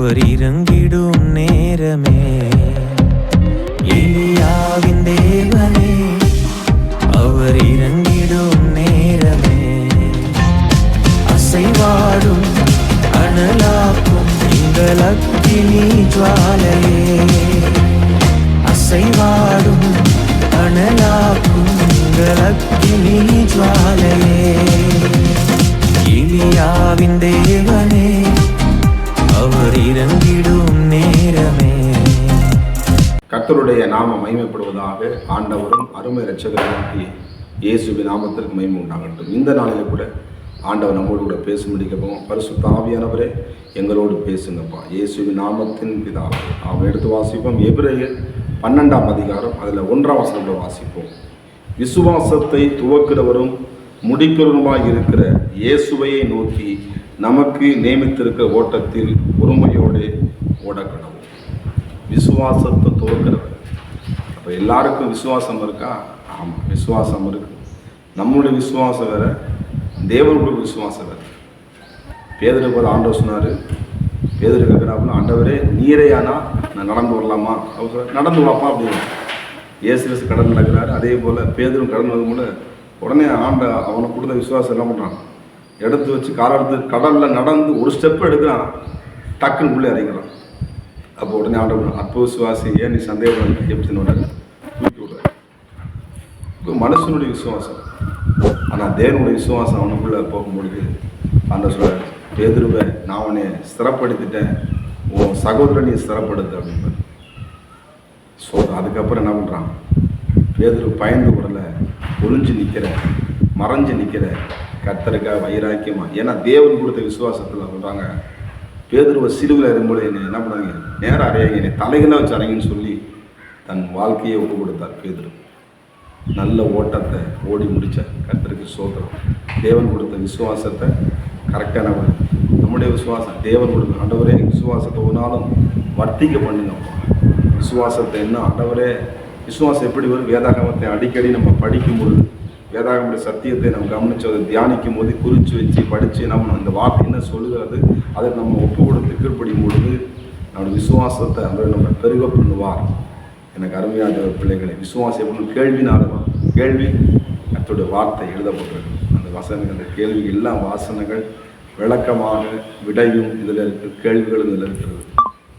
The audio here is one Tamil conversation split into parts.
அவர் இறங்கிடும் நேரமே, எலியாவின் தேவனே அவர் இறங்கிடும் நேரமே, அசைவாடும் அனலாக்கும் எங்கள் அக்கினி ஜுவாலையே, அசைவாடும் அனலாக்கும் எங்கள் அக்கினி ஜுவாலையே, எலியாவின் தேவனே அவர் இறங்கிடும் நேரமே. கர்த்தருடைய நாமம் மகிமைப்படுவதாக. ஆண்டவரும் அருமை இரட்சகருமாகிய இயேசுவின் நாமத்திற்கு மகிமை உண்டாகட்டும். இந்த நாளில் கூட ஆண்டவர் நம்மோடு கூட பேசும்படி கேட்போம். பரிசுத்த ஆவியானவரே எங்களோடு பேசுங்கப்பா, இயேசுவின் நாமத்தின் பிதாவே. அவன் எடுத்து வாசிப்போம். எபிரேயர் 12ஆம் அதிகாரம் அதில் 1ஆம் வசனத்தை வாசிப்போம். விசுவாசத்தை துவக்கிறவரும் முடிக்கிறவருமாய் இருக்கிற இயேசுவையை நோக்கி நமக்கு நியமித்திருக்கிற ஓட்டத்தில் பொறுமையோடு ஓடக்கணும். விசுவாசத்தை துவக்கிறவர். அப்போ எல்லாருக்கும் விசுவாசம் இருக்கா? ஆமாம், விசுவாசம் இருக்கு. நம்மளுடைய விசுவாசம் வேற, தேவனுடைய விசுவாசம் வேற. பேதுரு போல ஆண்டவர் சொன்னார். பேதுரு கேட்குறாப்புல, ஆண்டவரே நீரே ஆனால் நான் நடந்து வரலாமா? அவர் சொல்ல, நடந்து வாப்பா அப்படின்னு. இயேசு கடன் நடக்கிறாரு. அதே போல் பேதுரும் கடன் வரும்போது உடனே அவனை கொடுத்த விசுவாசம் என்ன பண்ணுறான்? எடுத்து வச்சு காலை எடுத்து கடலில் நடந்து ஒரு ஸ்டெப் எடுக்கிறான், டக்குன்னு உள்ளே இறங்கிறான். அப்போ உடனே ஆண்டவர், அற்ப விசுவாசி, ஏன் நீ சந்தேகம் எப்படி தூக்கி விடுற. இப்போ மனுஷனுடைய விசுவாசம், ஆனால் தேவனுடைய விசுவாசம் அவனுக்குள்ளே போகும்பொழுது ஆண்டவர் சொல்கிறார், பேதுருவை நான் அவனை ஸ்திரப்படுத்திட்டேன், உன் சகோதரனையும் ஸ்திரப்படுத்து அப்படின்னு அதுக்கப்புறம் என்ன பண்ணுறான்? பேதுரு பயந்து விடலை, ஒளிஞ்சு நிற்கிற, மறைஞ்சு நிற்கிற, கர்த்தருக்காக வைராக்கியமா. ஏன்னா தேவன் கொடுத்த விசுவாசத்தில் சொல்கிறாங்க, பேதுருவை சிலுவையில் இருக்கும்போது என்னை என்ன பண்ணாங்க? நேராக அறையாங்க, என்னை தலைகளாக வச்சு அறைங்கன்னு சொல்லி தன் வாழ்க்கையை ஒப்பு கொடுத்தார் பேதுரு. நல்ல ஓட்டத்தை ஓடி முடித்தார். கர்த்தருக்கு ஸ்தோத்திரம். தேவன் கொடுத்த விசுவாசத்தை கரெக்டாக நம்முடைய விசுவாசம் தேவன் கொடுத்த. ஆண்டவரே விசுவாசத்தை ஒரு நாளும் வர்த்திக்க பண்ணுங்கப்பா. விசுவாசத்தை என்ன ஆண்டவரே, விசுவாசம் எப்படி வரும்? வேதாகமத்தை அடிக்கடி நம்ம படிக்கும்பொழுது, வேதாகமுடைய சத்தியத்தை நம்ம கவனித்து அதை தியானிக்கும் போது குறித்து வச்சு படித்து நம்ம இந்த வார்த்தை என்ன சொல்லுகிறது அதை நம்ம ஒப்பு கொடுத்து கீழ்ப்படியும் பொழுது நம்மளுடைய விசுவாசத்தை அந்த நம்ம பெருக பண்ணுவார். எனக்கு அருமையான பிள்ளைகளை, விசுவாசம் எப்படி கேள்வினாலும் கேள்வி கர்த்தருடைய வார்த்தை எழுதப்பட்டிருக்கு. அந்த வசனங்கள், அந்த கேள்வி எல்லாம் வாசனைகள் விளக்கமாக விடையும் இதில் இருக்குது, கேள்விகளும் இதில் இருக்கிறது.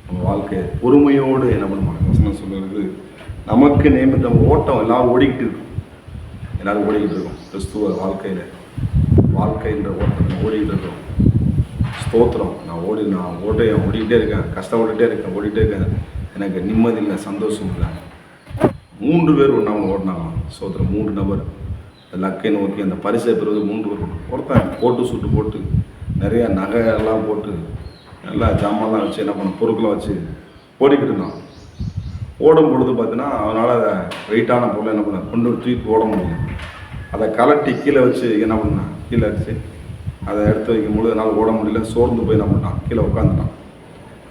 நம்ம வாழ்க்கையை பொறுமையோடு என்ன பண்ணுவாங்க? வசனம் சொல்கிறது, நமக்கு நியமித்த ஓட்டம் எல்லாரும் ஓடிக்கிட்டு இருக்கும். எல்லாரும் ஓடிக்கிட்டு இருக்கோம். கிறிஸ்துவ வாழ்க்கைன்ற ஓட்டத்தை ஓடிக்கிட்டு இருக்கோம். ஸ்தோத்திரம். நான் ஓடிக்கிட்டே இருக்கேன், ஓடிக்கிட்டே இருக்கேன். எனக்கு நிம்மதி இல்லை, சந்தோஷம் இல்லை. 3 பேர் ஒன்றாக ஓடினாங்க. ஸ்தோத்திரம். 3 நபர் லக்கை நோக்கி அந்த பரிசை பெறுவது 3 பேர். ஒருத்தன் போட்டு சுட்டு போட்டு நிறைய நகை எல்லாம் போட்டு நல்லா ஜாமான்லாம் வச்சு என்ன பண்ண பொருட்களை வச்சு ஓடிக்கிட்டு இருந்தான். ஓடும் பொழுது பார்த்தீங்கன்னா அவனால் அதை வெயிட்டான பொருளை என்ன பண்ண கொண்டு தூக்கி ஓட முடியும். அதை கலட்டி கீழே வச்சு என்ன பண்ணான்? கீழே வச்சு அதை எடுத்து வைக்கும் பொழுது என்னால் ஓட முடியல, சோர்ந்து போய் என்ன பண்ணான்? கீழே உட்காந்துட்டான்.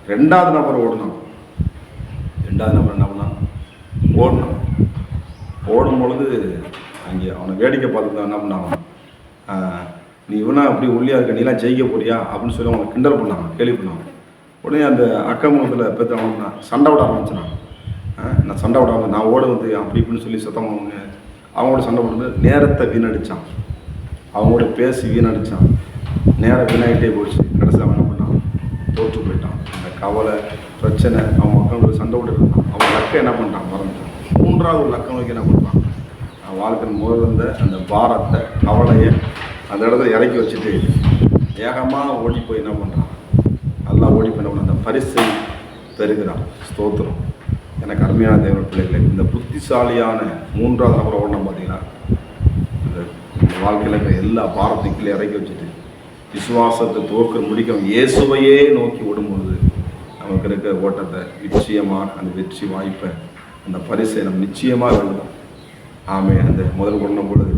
2வது நபர் ஓடினான். 2வது நபர் என்ன பண்ணான்? ஓடும் பொழுது அங்கே அவனை வேடிக்கை பார்த்துட்டு என்ன பண்ணான்? நீ இவனா அப்படி ஒல்லியாக இருக்க, நீலாம் ஜெயிக்க போறியா அப்படின்னு சொல்லி அவனை கிண்டல் பண்ணாங்க, கேள்வி பண்ணாங்க. உடனே அந்த அக்கமுகத்தில் பெற்றவனா சண்டை விட ஆரம்பிச்சினான். நான் சண்டை விடாமல் நான் ஓட வந்து அப்படி இப்படின்னு சொல்லி சுத்தமாக அவங்களோட சண்டை போட்டு நேரத்தை வீணடித்தான். அவங்களோட பேசி வீணடித்தான். நேரம் வீணாகிட்டே போயிடுச்சு. கடைசியில் அவன் என்ன பண்ணான்? தோற்று போயிட்டான். அந்த கவலை பிரச்சனை அவன் மக்களோட சண்டை விட்டு இருந்தான். அவன் லக்கை என்ன பண்ணிட்டான்? மறந்துட்டான். 3வது லக்கம் நோக்கி என்ன பண்ணுறான்? அவன் வாழ்க்கையின் முதல்ல அந்த பாரத்தை கவலையை அந்த இடத்துல இறக்கி வச்சுட்டு வேகமாக ஓடி போய் என்ன பண்ணுறான்? நல்லா ஓடி போய் என்ன பண்ண அந்த பரிசை பெறுகிறான். ஸ்தோத்திரம். எனக்கு அருமையான தேவ பிள்ளைகளை, இந்த புத்திசாலியான 3வது நபரை ஓடணும் பார்த்தீங்கன்னா, இந்த வாழ்க்கையில் இருக்கிற எல்லா பாரத்தையும் கீழே இறக்கி வச்சுட்டு விசுவாசத்தை துவக்க முடிக்க இயேசுவையே நோக்கி ஓடும்பொழுது நமக்கு இருக்கிற ஓட்டத்தை நிச்சயமாக அந்த வெற்றி வாய்ப்பை அந்த பரிசை நம்ம நிச்சயமாக எழுதலாம். ஆமே. அந்த முதல் ஓடணும் பொழுது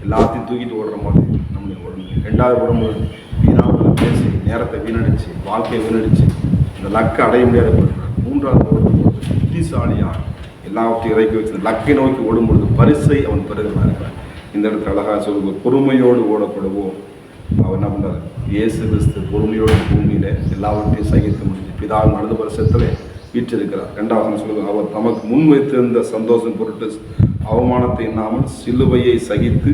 எல்லாத்தையும் தூக்கிட்டு ஓடுற மாதிரி நம்மளுடைய ஓடணும். 2வது ஓடும்போது வீணாக பேசி நேரத்தை வீணடிச்சு வாழ்க்கையை வீணடிச்சு இந்த லக்கை அடைய முடியாத போடுறாங்க. 3வது ஓடும்போது புத்திசாலியாக எல்லாவற்றையும் இறக்கி வச்சு லக்கை நோக்கி ஓடும்பொழுது பரிசை அவன் பெறுகிறான் இருக்கிறான். இந்த இடத்துல அழகாக சொல்லுவோம், பொறுமையோடு ஓடப்படுவோம் அவர் என்ன பண்றாரு? இயேசு கிறிஸ்து பொறுமையோடு பூமியில எல்லாவற்றையும் சகித்து முடிஞ்சு பிதாவின் வலது பரிசத்திலே வீற்றிருக்கிறார். 2வது சொல்லுவாங்க, அவர் தமக்கு முன் வைத்திருந்த சந்தோஷம் பொருட்டு அவமானத்தை எண்ணாமல் சிலுவையை சகித்து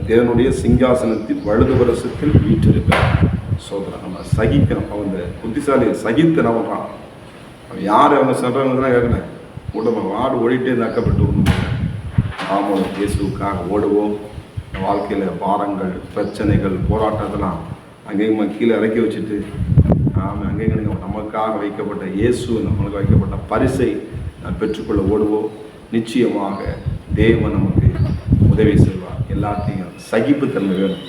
தேவனுடைய சிங்காசனத்தில் வலது பரிசத்தில் வீற்றிருக்கிறார். சோதரன் நம்ம சகிக்கணும். அவன் புத்திசாலியை சகித்து என்ன பண்றான்? அவன் யார் அவங்க சொல்றவங்க கேட்கல, உடம்பு வாடு ஓடிட்டே நக்கப்பட்டு விடணும். நாமும் இயேசுக்காக ஓடுவோம். வாழ்க்கையில் பாரங்கள், பிரச்சனைகள், போராட்டத்தெல்லாம் அங்கேயும் கீழே இறக்கி வச்சுட்டு அங்கேயும் நமக்காக வைக்கப்பட்ட இயேசு நம்மளுக்கு வைக்கப்பட்ட பரிசை பெற்றுக்கொள்ள ஓடுவோம். நிச்சயமாக தேவன் நமக்கு உதவி செய்வார். எல்லாத்தையும் சகிப்புத்தன்மை வேணும்.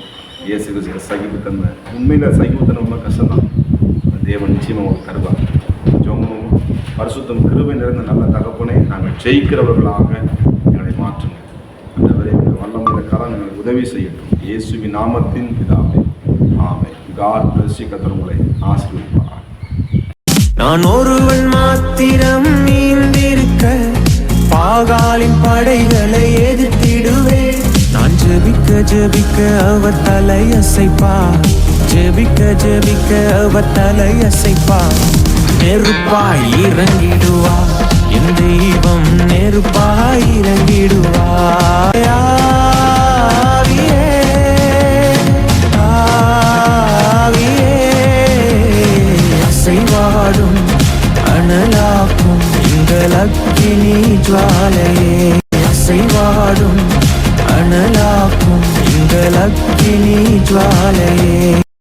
இயேசு கிறிஸ்து சகிப்புத்தன்மை, உண்மையில் சகிப்புத்தன்மை ரொம்ப கஷ்டம்தான். தேவன் நிச்சயமாக உங்களுக்கு தருவார். ஜெபம், பரிசுத்தம் கிருபை நிறைந்த நல்ல தகப்பனே, நாங்கள் ஜெயிக்கிறவர்களாக எங்களை மாற்றுங்க. அந்தவரை வல்லமையில கரம் எங்களுக்கு உதவி செய்யட்டும். இயேசுவின் நாமத்தின் பிதாவே, ஆமென். God bless you. கர்த்தர் உங்களை ஆசீர்வதிப்பார். நான் ஒருவன் மாத்திரம் நீந்திருக்க பாகாலின் படைகளை எதிர்த்திடுவேன். நான் ஜெபிக்க ஜெபிக்க அவர் தலையசைப்பார். ஜெபிக்க ஜெபிக்க அவர் தலையசைப்பார். நெருப்பாய் இறங்கிடுவார் என் தெய்வம், நெருப்பாய் இறங்கிடுவார். ஆவியே, ஆவியே, அசைவாடும் அனலாக்கும் எங்கள் அக்கினி ஜுவாலையே. அசைவாடும் அனலாக்கும் எங்கள் அக்கினி ஜுவாலையே.